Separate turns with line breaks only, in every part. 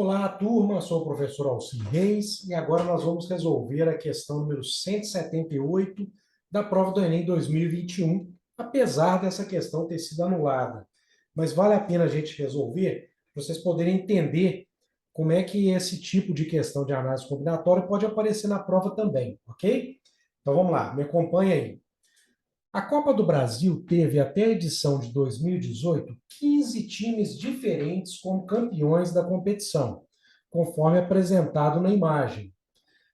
Olá, turma. Sou o professor Alcir Reis e agora nós vamos resolver a questão número 178 da prova do Enem 2021, apesar dessa questão ter sido anulada. Mas vale a pena a gente resolver para vocês poderem entender como é que esse tipo de questão de análise combinatória pode aparecer na prova também, ok? Então vamos lá, me acompanha aí. A Copa do Brasil teve até a edição de 2018 15 times diferentes como campeões da competição, conforme apresentado na imagem.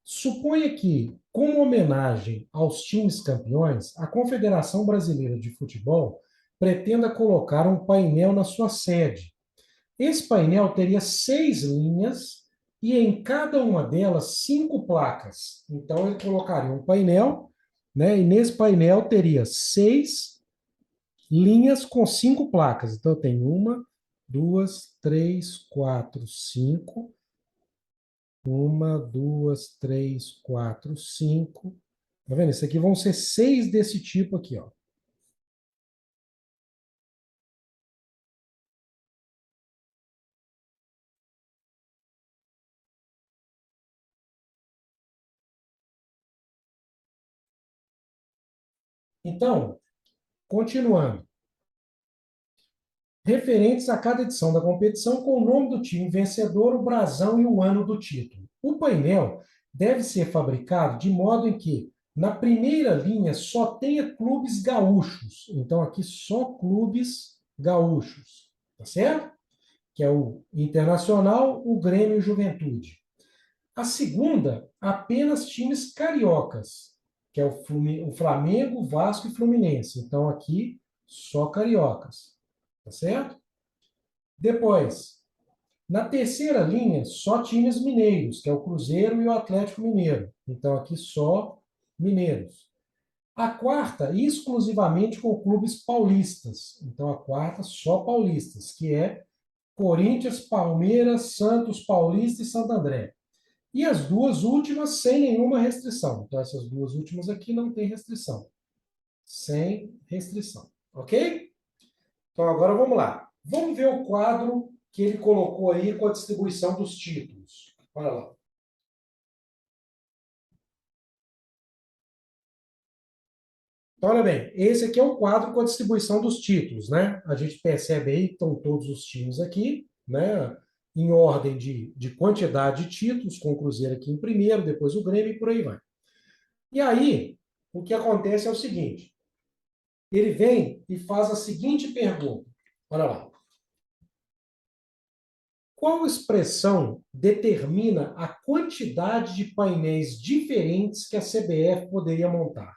Suponha que, como homenagem aos times campeões, a Confederação Brasileira de Futebol pretenda colocar um painel na sua sede. Esse painel teria 6 linhas e em cada uma delas 5 placas. Então, ele colocaria um painel, né? E nesse painel teria 6 linhas com 5 placas. Então, eu tenho uma, duas, três, quatro, cinco. Uma, duas, três, quatro, cinco. Tá vendo? Isso aqui vão ser 6 desse tipo aqui, ó. Então, continuando. Referentes a cada edição da competição com o nome do time vencedor, o brasão e o ano do título. O painel deve ser fabricado de modo em que, na primeira linha, só tenha clubes gaúchos. Então, aqui só clubes gaúchos. Tá certo? Que é o Internacional, o Grêmio e o Juventude. A segunda, apenas times cariocas, que é o Flamengo, Vasco e Fluminense. Então, aqui, só cariocas. Tá certo? Depois, na terceira linha, só times mineiros, que é o Cruzeiro e o Atlético Mineiro. Então, aqui só mineiros. A quarta, exclusivamente com clubes paulistas. Então, a quarta, só paulistas, que é Corinthians, Palmeiras, Santos, Paulista e Santo André. E as duas últimas sem nenhuma restrição. Então, essas duas últimas aqui não tem restrição. Sem restrição. Ok? Então, agora vamos lá. Vamos ver o quadro que ele colocou aí com a distribuição dos títulos. Olha lá. Então, olha bem, esse aqui é o quadro com a distribuição dos títulos, né? A gente percebe aí que estão todos os times aqui, né? Em ordem de quantidade de títulos, com o Cruzeiro aqui em primeiro, depois o Grêmio e por aí vai. E aí, o que acontece é o seguinte: ele vem e faz a seguinte pergunta. Olha lá. Qual expressão determina a quantidade de painéis diferentes que a CBF poderia montar?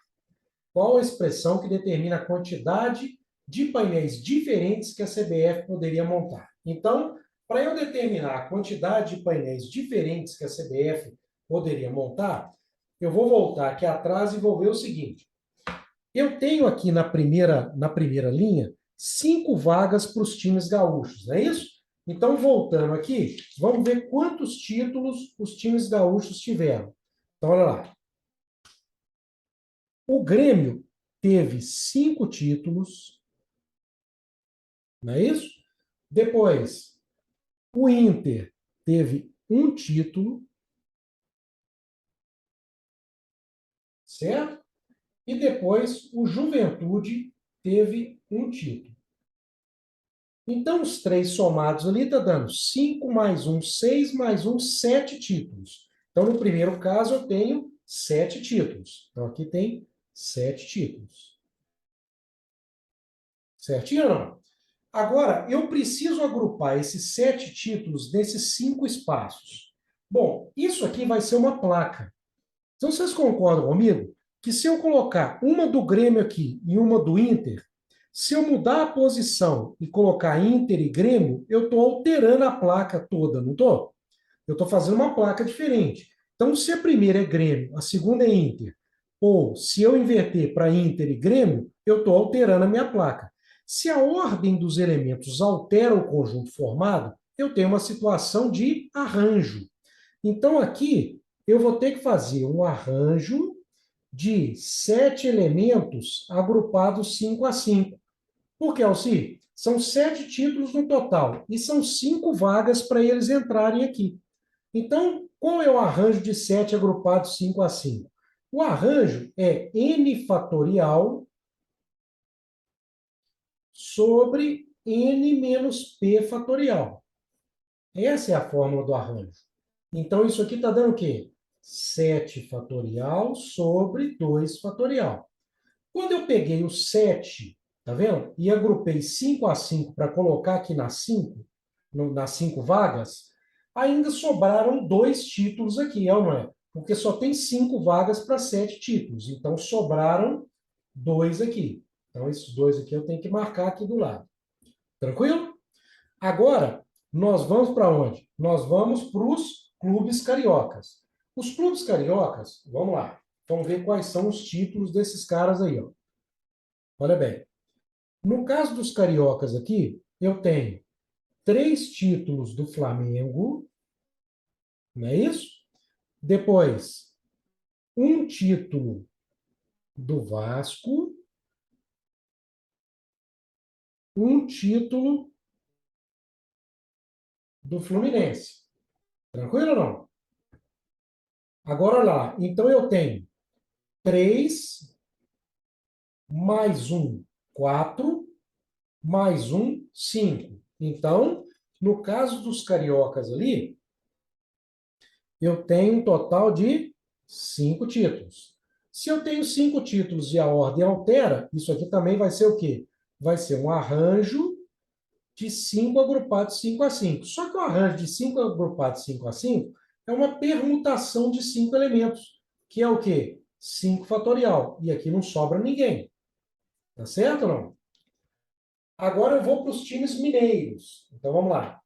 Qual a expressão que determina a quantidade de painéis diferentes que a CBF poderia montar? Então, para eu determinar a quantidade de painéis diferentes que a CBF poderia montar, eu vou voltar aqui atrás e vou ver o seguinte. Eu tenho aqui na primeira linha 5 vagas para os times gaúchos, não é isso? Então, voltando aqui, vamos ver quantos títulos os times gaúchos tiveram. Então, olha lá. O Grêmio teve 5 títulos, não é isso? Depois, o Inter teve um título, certo? E depois, o Juventude teve um título. Então, os três somados ali está dando 5 mais um, 6 mais um, 7 títulos. Então, no primeiro caso, eu tenho 7 títulos. Então, aqui tem 7 títulos. Certinho ou não? Agora, eu preciso agrupar esses 7 títulos nesses 5 espaços. Bom, isso aqui vai ser uma placa. Então, vocês concordam comigo que se eu colocar uma do Grêmio aqui e uma do Inter, se eu mudar a posição e colocar Inter e Grêmio, eu estou alterando a placa toda, não estou? Eu estou fazendo uma placa diferente. Então, se a primeira é Grêmio, a segunda é Inter, ou se eu inverter para Inter e Grêmio, eu estou alterando a minha placa. Se a ordem dos elementos altera o conjunto formado, eu tenho uma situação de arranjo. Então, aqui, eu vou ter que fazer um arranjo de 7 elementos agrupados 5 a 5. Por que, Alci? São 7 títulos no total, e são 5 vagas para eles entrarem aqui. Então, qual é o arranjo de 7 agrupados 5 a 5? O arranjo é n fatorial sobre n menos p fatorial. Essa é a fórmula do arranjo. Então, isso aqui está dando o quê? 7 fatorial sobre 2 fatorial. Quando eu peguei o 7, tá vendo? E agrupei 5 a 5 para colocar aqui nas 5, nas 5 vagas, ainda sobraram 2 títulos aqui, é ou não é? Porque só tem 5 vagas para 7 títulos. Então, sobraram 2 aqui. Então, esses 2 aqui eu tenho que marcar aqui do lado. Tranquilo? Agora, nós vamos para onde? Nós vamos para os clubes cariocas. Os clubes cariocas, vamos lá. Vamos ver quais são os títulos desses caras aí, ó. Olha bem. No caso dos cariocas aqui, eu tenho 3 títulos do Flamengo, não é isso? Depois, um título do Vasco, um título do Fluminense. Tranquilo ou não? Agora lá, então eu tenho 3 mais 1, 4, mais 1, 5. Então, no caso dos cariocas ali, eu tenho um total de 5 títulos. Se eu tenho 5 títulos e a ordem altera, isso aqui também vai ser o quê? Vai ser um arranjo de 5 agrupados 5 a 5. Só que o arranjo de 5 agrupados 5 a 5 é uma permutação de 5 elementos, que é o quê? 5 fatorial. E aqui não sobra ninguém. Tá certo ou não? Agora eu vou para os times mineiros. Então vamos lá.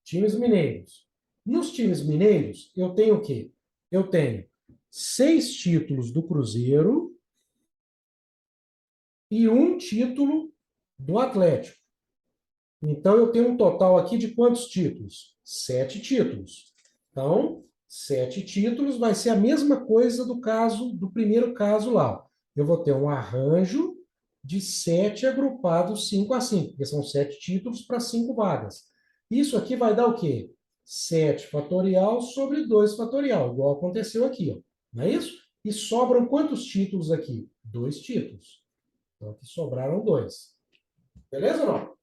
Times mineiros. Nos times mineiros, eu tenho o quê? Eu tenho 6 títulos do Cruzeiro e um título do Atlético. Então, eu tenho um total aqui de quantos títulos? 7 títulos. Então, 7 títulos vai ser a mesma coisa do primeiro caso lá. Eu vou ter um arranjo de 7 agrupados 5 a 5, porque são 7 títulos para 5 vagas. Isso aqui vai dar o quê? 7 fatorial sobre 2 fatorial, igual aconteceu aqui, ó. Não é isso? E sobram quantos títulos aqui? 2 títulos. Então, aqui sobraram 2. Beleza ou não?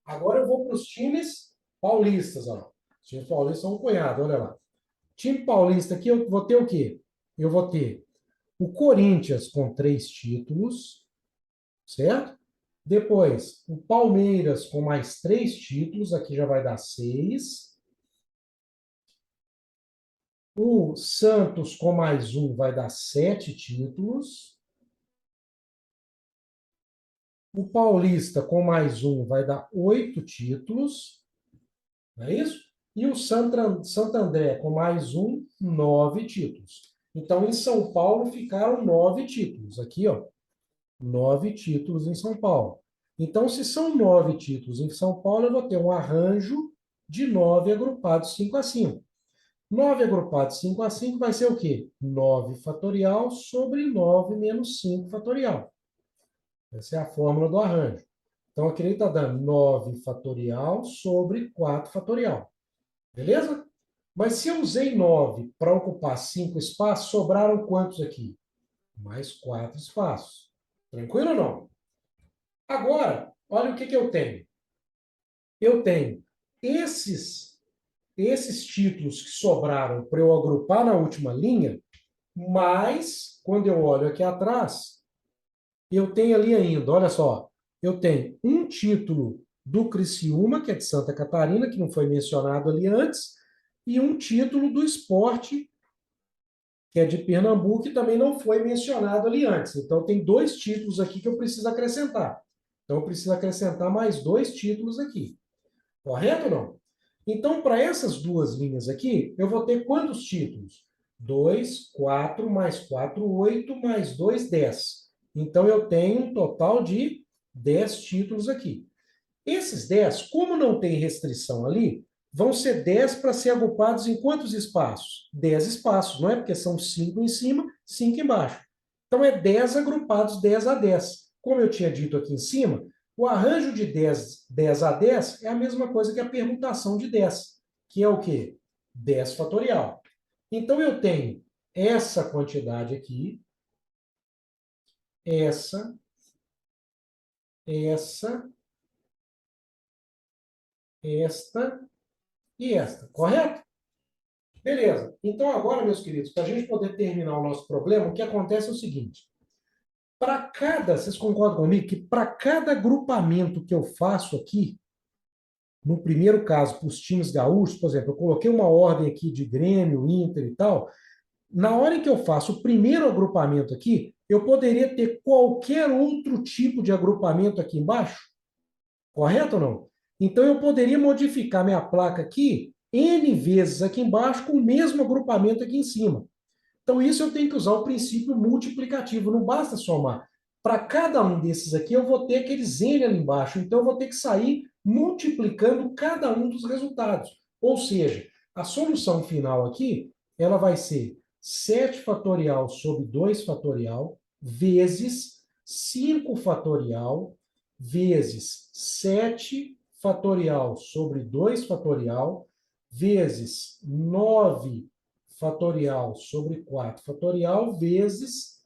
Agora eu vou para os times paulistas. Ó. Os times paulistas são um punhado, olha lá. Time paulista aqui, eu vou ter o quê? Eu vou ter o Corinthians com 3 títulos, certo? Depois, o Palmeiras com mais 3 títulos, aqui já vai dar 6. O Santos com mais 1 vai dar 7 títulos. O Paulista com mais 1 vai dar 8 títulos. Não é isso? E o Santo André, com mais 1, 9 títulos. Então, em São Paulo, ficaram 9 títulos. Aqui, ó, 9 títulos em São Paulo. Então, se são 9 títulos em São Paulo, eu vou ter um arranjo de 9 agrupados 5 a 5. 9 agrupados 5 a 5 vai ser o quê? 9 fatorial sobre 9 menos 5 fatorial. Essa é a fórmula do arranjo. Então, aqui ele está dando 9 fatorial sobre 4 fatorial. Beleza? Mas se eu usei 9 para ocupar 5 espaços, sobraram quantos aqui? Mais 4 espaços. Tranquilo ou não? Agora, olha o que eu tenho. Eu tenho esses títulos que sobraram para eu agrupar na última linha, mas, quando eu olho aqui atrás, eu tenho ali ainda, olha só, eu tenho um título do Criciúma, que é de Santa Catarina, que não foi mencionado ali antes, e um título do Sport, que é de Pernambuco, e também não foi mencionado ali antes. Então, tem 2 títulos aqui que eu preciso acrescentar. Então, eu preciso acrescentar mais 2 títulos aqui. Correto ou não? Então, para essas 2 linhas aqui, eu vou ter quantos títulos? 2, 4, mais 4, 8, mais 2, 10. Então, eu tenho um total de 10 títulos aqui. Esses 10, como não tem restrição ali, vão ser 10 para ser agrupados em quantos espaços? 10 espaços, não é? Porque são 5 em cima, 5 embaixo. Então, é 10 agrupados 10 a 10. Como eu tinha dito aqui em cima, O arranjo de 10 a 10 é a mesma coisa que a permutação de 10, que é o quê? 10 fatorial. Então, eu tenho essa quantidade aqui, essa, esta e esta, correto? Beleza. Então, agora, meus queridos, para a gente poder terminar o nosso problema, o que acontece é o seguinte. Vocês concordam comigo que para cada agrupamento que eu faço aqui, no primeiro caso, para os times gaúchos, por exemplo, eu coloquei uma ordem aqui de Grêmio, Inter e tal, na hora em que eu faço o primeiro agrupamento aqui, eu poderia ter qualquer outro tipo de agrupamento aqui embaixo, correto ou não? Então, eu poderia modificar minha placa aqui N vezes aqui embaixo com o mesmo agrupamento aqui em cima. Então, isso eu tenho que usar o princípio multiplicativo, não basta somar. Para cada um desses aqui, eu vou ter aqueles N ali embaixo, então eu vou ter que sair multiplicando cada um dos resultados. Ou seja, a solução final aqui, ela vai ser 7 fatorial sobre 2 fatorial vezes 5 fatorial vezes 7 fatorial sobre 2 fatorial vezes 9 fatorial sobre 4 fatorial vezes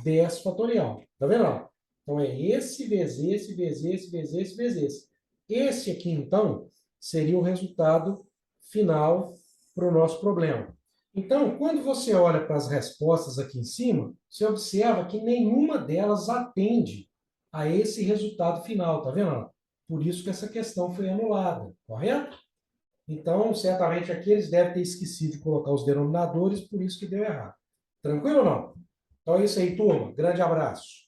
10 fatorial. Tá vendo? Então, é esse vezes esse, vezes esse, vezes esse, vezes esse. Esse aqui, então, seria o resultado final para o nosso problema. Então, quando você olha para as respostas aqui em cima, você observa que nenhuma delas atende a esse resultado final, tá vendo? Por isso que essa questão foi anulada, correto? Então, certamente aqui eles devem ter esquecido de colocar os denominadores, por isso que deu errado. Tranquilo ou não? Então é isso aí, turma. Grande abraço.